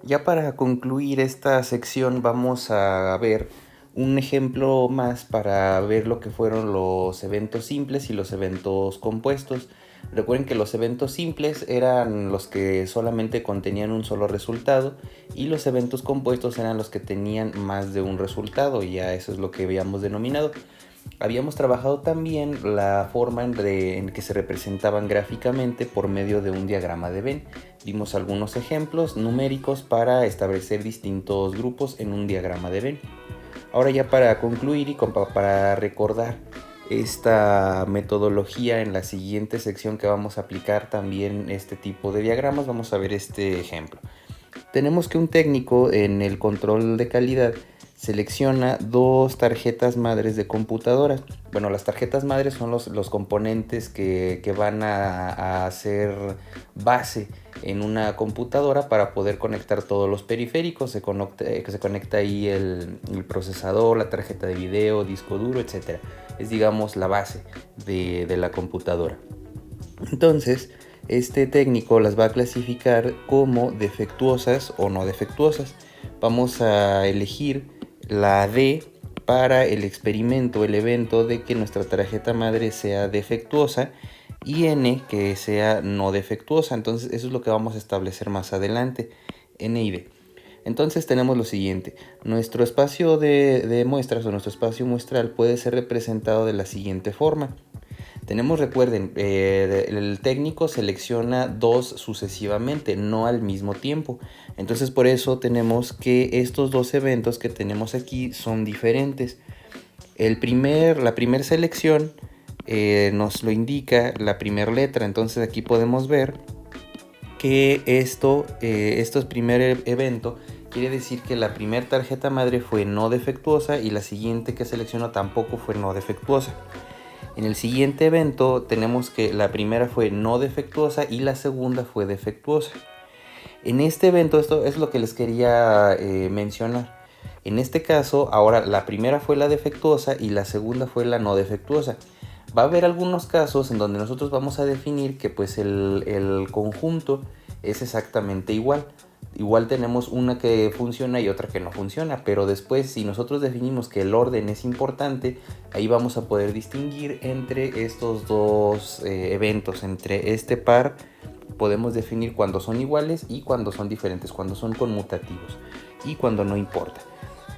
Ya para concluir esta sección vamos a ver un ejemplo más para ver lo que fueron los eventos simples y los eventos compuestos. Recuerden que los eventos simples eran los que solamente contenían un solo resultado y los eventos compuestos eran los que tenían más de un resultado, y ya eso es lo que habíamos denominado. Habíamos trabajado también la forma en que se representaban gráficamente por medio de un diagrama de Venn. Vimos algunos ejemplos numéricos para establecer distintos grupos en un diagrama de Venn. Ahora ya para concluir y para recordar esta metodología, en la siguiente sección que vamos a aplicar también este tipo de diagramas, vamos a ver este ejemplo. Tenemos que un técnico en el control de calidad selecciona dos tarjetas madres de computadora. Bueno, las tarjetas madres son los componentes que van a hacer base en una computadora para poder conectar todos los periféricos. Se conecta ahí el procesador, la tarjeta de video, disco duro, etc. Es, digamos, la base de la computadora. Entonces, este técnico las va a clasificar como defectuosas o no defectuosas. Vamos a elegir la D para el experimento, el evento de que nuestra tarjeta madre sea defectuosa, y N que sea no defectuosa. Entonces eso es lo que vamos a establecer más adelante, N y D. Entonces tenemos lo siguiente: nuestro espacio de muestras o nuestro espacio muestral puede ser representado de la siguiente forma. Tenemos, recuerden, el técnico selecciona dos sucesivamente, no al mismo tiempo. Entonces por eso tenemos que estos dos eventos que tenemos aquí son diferentes. La primera selección nos lo indica la primera letra. Entonces aquí podemos ver que esto es primer evento. Quiere decir que la primera tarjeta madre fue no defectuosa y la siguiente que selecciono tampoco fue no defectuosa. En el siguiente evento tenemos que la primera fue no defectuosa y la segunda fue defectuosa. En este evento, esto es lo que les quería mencionar. En este caso, ahora la primera fue la defectuosa y la segunda fue la no defectuosa. Va a haber algunos casos en donde nosotros vamos a definir que pues el conjunto es exactamente igual. Igual tenemos una que funciona y otra que no funciona, pero después, si nosotros definimos que el orden es importante, ahí vamos a poder distinguir entre estos dos eventos, entre este par. Podemos definir cuando son iguales y cuando son diferentes, cuando son conmutativos y cuando no importa.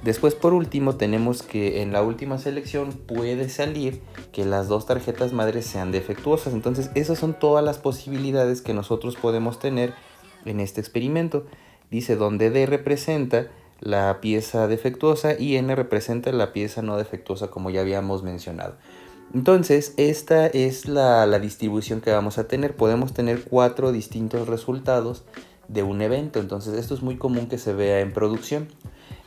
Después, por último, tenemos que en la última selección puede salir que las dos tarjetas madres sean defectuosas. Entonces esas son todas las posibilidades que nosotros podemos tener en este experimento. Dice donde D representa la pieza defectuosa y N representa la pieza no defectuosa, como ya habíamos mencionado. Entonces esta es la distribución que vamos a tener. Podemos tener 4 distintos resultados de un evento. Entonces esto es muy común que se vea en producción.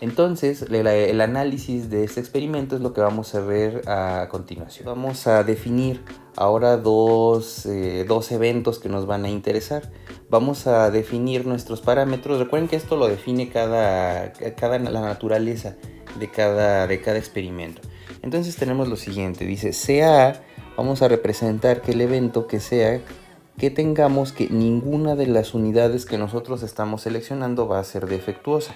Entonces el análisis de este experimento es lo que vamos a ver a continuación. Vamos a definir ahora dos eventos que nos van a interesar. Vamos a definir nuestros parámetros. Recuerden que esto lo define la naturaleza de cada experimento. Entonces tenemos lo siguiente: dice CA. Vamos a representar que el evento que sea que tengamos que ninguna de las unidades que nosotros estamos seleccionando va a ser defectuosa.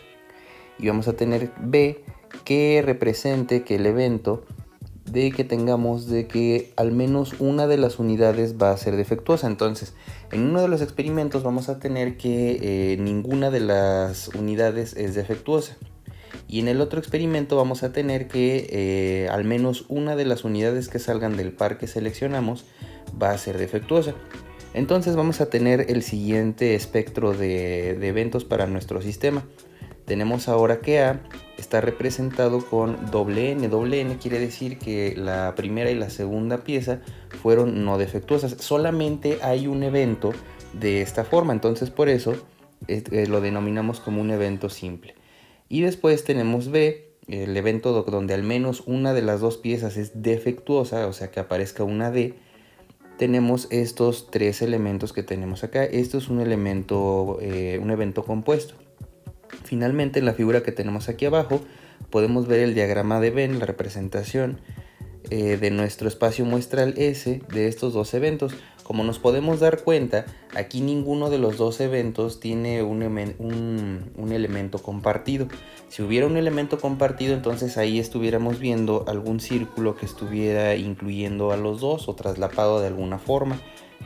Y vamos a tener B, que represente que el evento de que tengamos de que al menos una de las unidades va a ser defectuosa. Entonces, en uno de los experimentos vamos a tener que ninguna de las unidades es defectuosa. Y en el otro experimento vamos a tener que al menos una de las unidades que salgan del par que seleccionamos va a ser defectuosa. Entonces vamos a tener el siguiente espectro de eventos para nuestro sistema. Tenemos ahora que A está representado con doble N. Doble N quiere decir que la primera y la segunda pieza fueron no defectuosas. Solamente hay un evento de esta forma, entonces por eso lo denominamos como un evento simple. Y después tenemos B, el evento donde al menos una de las dos piezas es defectuosa, o sea que aparezca una D. Tenemos estos tres elementos que tenemos acá. Esto es un evento compuesto. Finalmente, en la figura que tenemos aquí abajo podemos ver el diagrama de Venn, la representación de nuestro espacio muestral S de estos dos eventos. Como nos podemos dar cuenta, aquí ninguno de los dos eventos tiene un elemento compartido. Si hubiera un elemento compartido, entonces ahí estuviéramos viendo algún círculo que estuviera incluyendo a los dos o traslapado de alguna forma,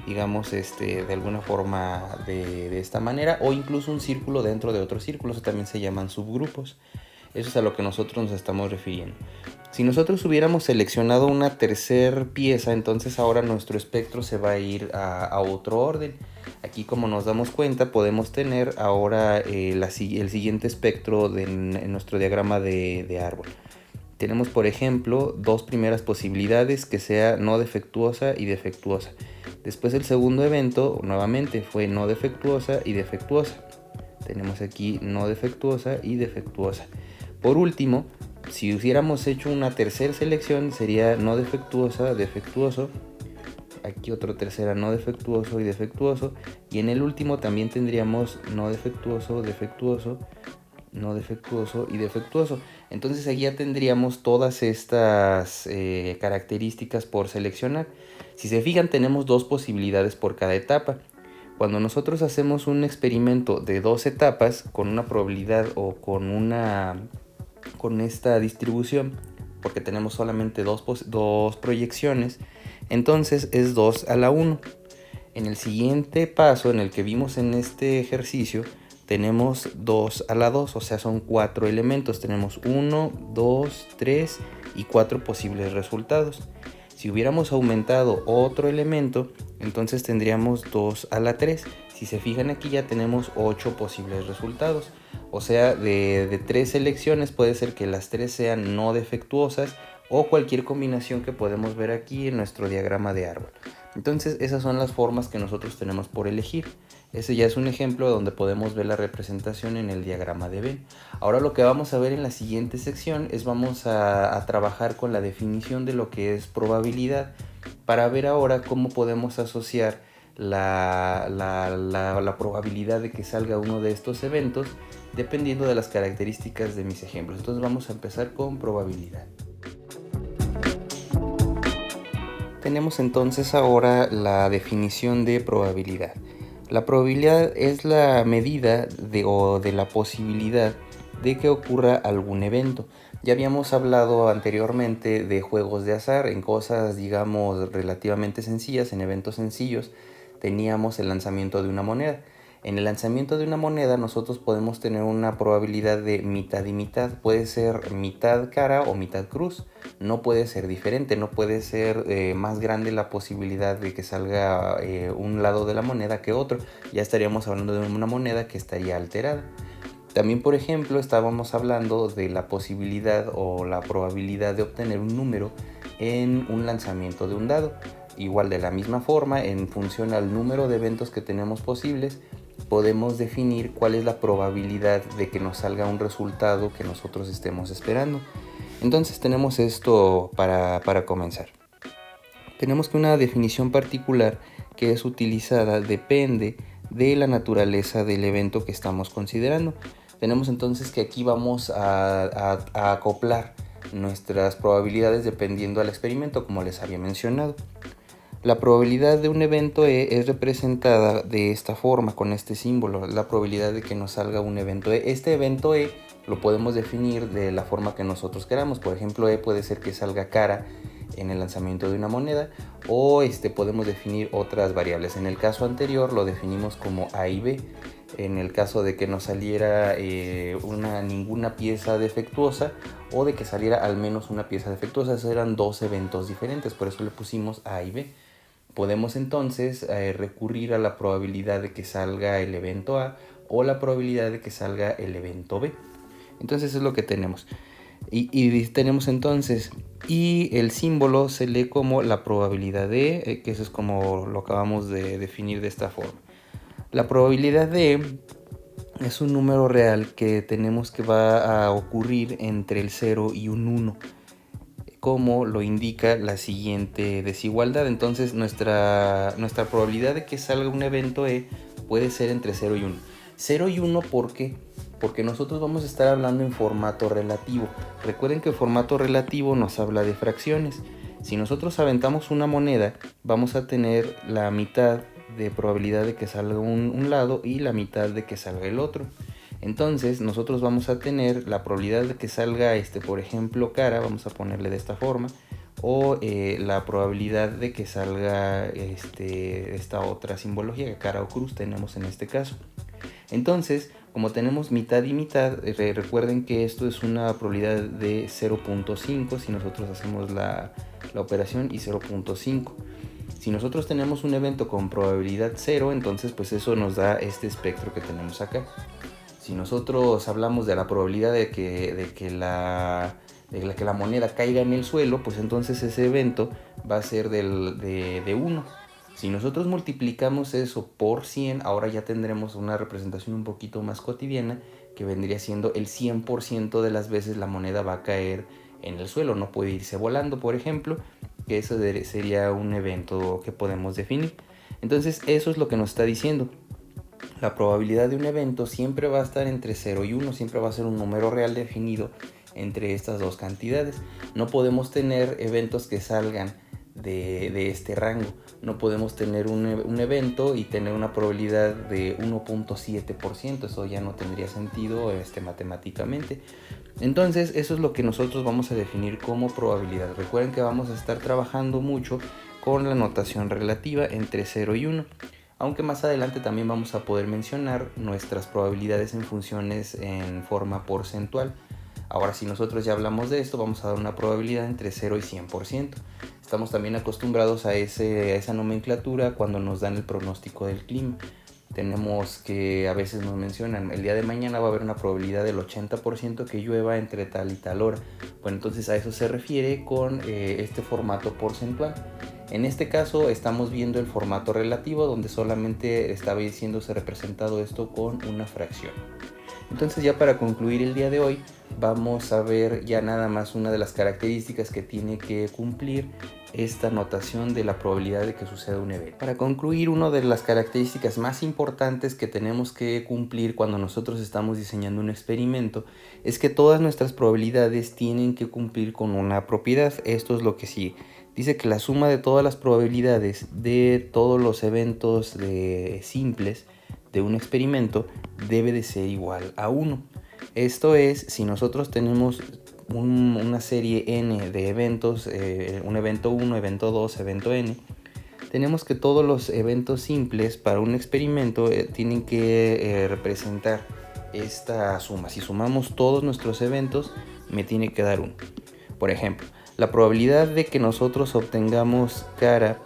digamos de alguna forma de esta manera, o incluso un círculo dentro de otro círculo. Eso también se llaman subgrupos. Eso es a lo que nosotros nos estamos refiriendo. Si nosotros hubiéramos seleccionado una tercera pieza, entonces ahora nuestro espectro se va a ir a otro orden. Aquí, como nos damos cuenta, podemos tener ahora el siguiente espectro en nuestro diagrama de árbol. Tenemos, por ejemplo, dos primeras posibilidades, que sea no defectuosa y defectuosa. Después el segundo evento nuevamente fue no defectuosa y defectuosa. Tenemos aquí no defectuosa y defectuosa. Por último, si hubiéramos hecho una tercera selección, sería no defectuosa, defectuoso. Aquí otra tercera, no defectuoso y defectuoso. Y en el último también tendríamos no defectuoso, defectuoso, no defectuoso y defectuoso. Entonces aquí ya tendríamos todas estas características por seleccionar. Si se fijan, tenemos dos posibilidades por cada etapa. Cuando nosotros hacemos un experimento de dos etapas con una probabilidad o con esta distribución, porque tenemos solamente dos proyecciones, entonces es 2 a la 1. En el siguiente paso, en el que vimos en este ejercicio, tenemos 2 a la 2, o sea, son 4 elementos. Tenemos 1, 2, 3 y 4 posibles resultados. Si hubiéramos aumentado otro elemento, entonces tendríamos 2 a la 3. Si se fijan, aquí ya tenemos 8 posibles resultados. O sea, de 3 selecciones puede ser que las 3 sean no defectuosas, o cualquier combinación que podemos ver aquí en nuestro diagrama de árbol. Entonces, esas son las formas que nosotros tenemos por elegir. Ese ya es un ejemplo donde podemos ver la representación en el diagrama de Venn. Ahora lo que vamos a ver en la siguiente sección es vamos a trabajar con la definición de lo que es probabilidad, para ver ahora cómo podemos asociar la probabilidad de que salga uno de estos eventos dependiendo de las características de mis ejemplos. Entonces vamos a empezar con probabilidad. Tenemos entonces ahora la definición de probabilidad. La probabilidad es la medida de la posibilidad de que ocurra algún evento. Ya habíamos hablado anteriormente de juegos de azar, en cosas digamos relativamente sencillas, en eventos sencillos teníamos el lanzamiento de una moneda. En el lanzamiento de una moneda nosotros podemos tener una probabilidad de mitad y mitad. Puede ser mitad cara o mitad cruz. No puede ser diferente, no puede ser más grande la posibilidad de que salga un lado de la moneda que otro. Ya estaríamos hablando de una moneda que estaría alterada. También, por ejemplo, estábamos hablando de la posibilidad o la probabilidad de obtener un número en un lanzamiento de un dado. Igual, de la misma forma, en función al número de eventos que tenemos posibles, podemos definir cuál es la probabilidad de que nos salga un resultado que nosotros estemos esperando. Entonces tenemos esto para comenzar. Tenemos que una definición particular que es utilizada depende de la naturaleza del evento que estamos considerando. Tenemos entonces que aquí vamos a acoplar nuestras probabilidades dependiendo al experimento, como les había mencionado. La probabilidad de un evento E es representada de esta forma, con este símbolo, la probabilidad de que nos salga un evento E. Este evento E lo podemos definir de la forma que nosotros queramos. Por ejemplo, E puede ser que salga cara en el lanzamiento de una moneda, o podemos definir otras variables. En el caso anterior lo definimos como A y B. En el caso de que no saliera ninguna pieza defectuosa, o de que saliera al menos una pieza defectuosa, esos eran dos eventos diferentes, por eso le pusimos A y B. Podemos entonces recurrir a la probabilidad de que salga el evento A o la probabilidad de que salga el evento B. Entonces es lo que tenemos. Y tenemos entonces, y el símbolo se lee como la probabilidad de, que eso es como lo acabamos de definir de esta forma. La probabilidad de es un número real que tenemos que va a ocurrir entre el 0 y un 1, como lo indica la siguiente desigualdad. Entonces nuestra probabilidad de que salga un evento E puede ser entre 0 y 1. 0 y 1, ¿por qué? Porque nosotros vamos a estar hablando en formato relativo. Recuerden que el formato relativo nos habla de fracciones. Si nosotros aventamos una moneda, vamos a tener la mitad de probabilidad de que salga un lado y la mitad de que salga el otro. Entonces nosotros vamos a tener la probabilidad de que salga por ejemplo cara, vamos a ponerle de esta forma, o la probabilidad de que salga esta otra simbología, que cara o cruz tenemos en este caso. Entonces, como tenemos mitad y mitad, recuerden que esto es una probabilidad de 0.5 si nosotros hacemos la operación, y 0.5. Si nosotros tenemos un evento con probabilidad 0, entonces pues eso nos da este espectro que tenemos acá. Si nosotros hablamos de la probabilidad de que la moneda caiga en el suelo, pues entonces ese evento va a ser de 1. Si nosotros multiplicamos eso por 100, ahora ya tendremos una representación un poquito más cotidiana, que vendría siendo el 100% de las veces la moneda va a caer en el suelo, no puede irse volando, por ejemplo, que eso sería un evento que podemos definir. Entonces eso es lo que nos está diciendo. La probabilidad de un evento siempre va a estar entre 0 y 1, siempre va a ser un número real definido entre estas dos cantidades. No podemos tener eventos que salgan de este rango. No podemos tener un evento y tener una probabilidad de 1.7%, eso ya no tendría sentido matemáticamente. Entonces eso es lo que nosotros vamos a definir como probabilidad. Recuerden que vamos a estar trabajando mucho con la notación relativa entre 0 y 1. Aunque más adelante también vamos a poder mencionar nuestras probabilidades en funciones en forma porcentual. Ahora, si nosotros ya hablamos de esto, vamos a dar una probabilidad entre 0 y 100%. Estamos también acostumbrados a esa nomenclatura cuando nos dan el pronóstico del clima. Tenemos que a veces nos mencionan, el día de mañana va a haber una probabilidad del 80% que llueva entre tal y tal hora. Bueno, entonces a eso se refiere con este formato porcentual. En este caso estamos viendo el formato relativo, donde solamente está siéndose representado esto con una fracción. Entonces, ya para concluir el día de hoy, vamos a ver ya nada más una de las características que tiene que cumplir esta notación de la probabilidad de que suceda un evento. Para concluir, una de las características más importantes que tenemos que cumplir cuando nosotros estamos diseñando un experimento es que todas nuestras probabilidades tienen que cumplir con una propiedad. Esto es lo que sigue. Dice que la suma de todas las probabilidades de todos los eventos simples de un experimento debe de ser igual a 1. Esto es, si nosotros tenemos una serie n de eventos, un evento 1, evento 2, evento n, tenemos que todos los eventos simples para un experimento tienen que representar esta suma. Si sumamos todos nuestros eventos, me tiene que dar 1. Por ejemplo, la probabilidad de que nosotros obtengamos cara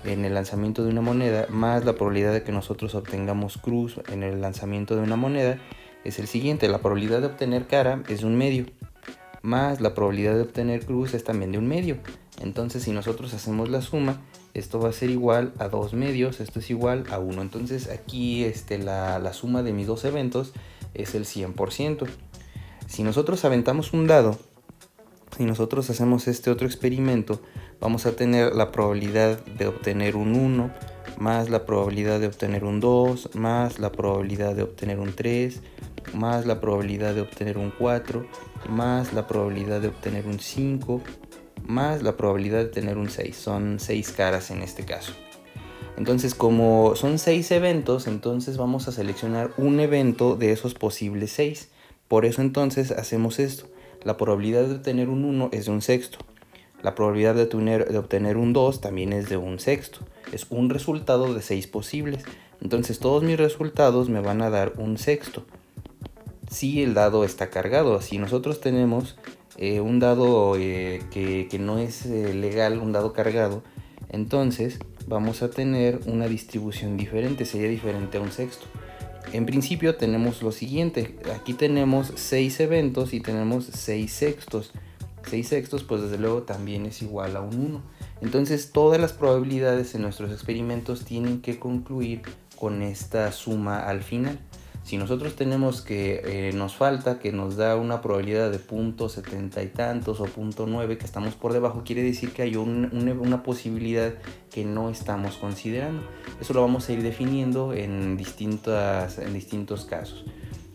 en el lanzamiento de una moneda más la probabilidad de que nosotros obtengamos cruz en el lanzamiento de una moneda es el siguiente. La probabilidad de obtener cara es de 1/2 más la probabilidad de obtener cruz es también de 1/2. Entonces, si nosotros hacemos la suma, esto va a ser igual a 2/2, esto es igual a 1. Entonces aquí la suma de mis dos eventos es el 100%. Si nosotros aventamos un dado, si nosotros hacemos este otro experimento, vamos a tener la probabilidad de obtener un 1 más la probabilidad de obtener un 2 más la probabilidad de obtener un 3 más la probabilidad de obtener un 4 más la probabilidad de obtener un 5 más la probabilidad de tener un 6. Son 6 caras en este caso. Entonces, como son 6 eventos, entonces vamos a seleccionar un evento de esos posibles 6. Por eso entonces hacemos esto. La probabilidad de obtener un 1 es de 1/6. La probabilidad de obtener un 2 también es de 1/6. Es un resultado de 6 posibles. Entonces todos mis resultados me van a dar 1/6. Si el dado está cargado. Si nosotros tenemos un dado que no es legal, un dado cargado, entonces vamos a tener una distribución diferente, sería diferente a 1/6. En principio tenemos lo siguiente, aquí tenemos 6 eventos y tenemos 6 sextos. 6 sextos pues desde luego también es igual a un 1. Entonces todas las probabilidades en nuestros experimentos tienen que concluir con esta suma al final. Si nosotros tenemos que nos falta, que nos da una probabilidad de 0.70 y tantos o 0.9, que estamos por debajo, quiere decir que hay una posibilidad que no estamos considerando. Eso lo vamos a ir definiendo en distintos casos.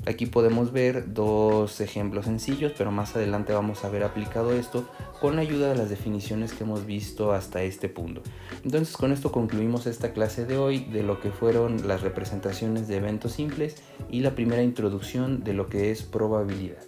Aquí podemos ver dos ejemplos sencillos, pero más adelante vamos a ver aplicado esto con la ayuda de las definiciones que hemos visto hasta este punto. Entonces con esto concluimos esta clase de hoy de lo que fueron las representaciones de eventos simples y la primera introducción de lo que es probabilidad.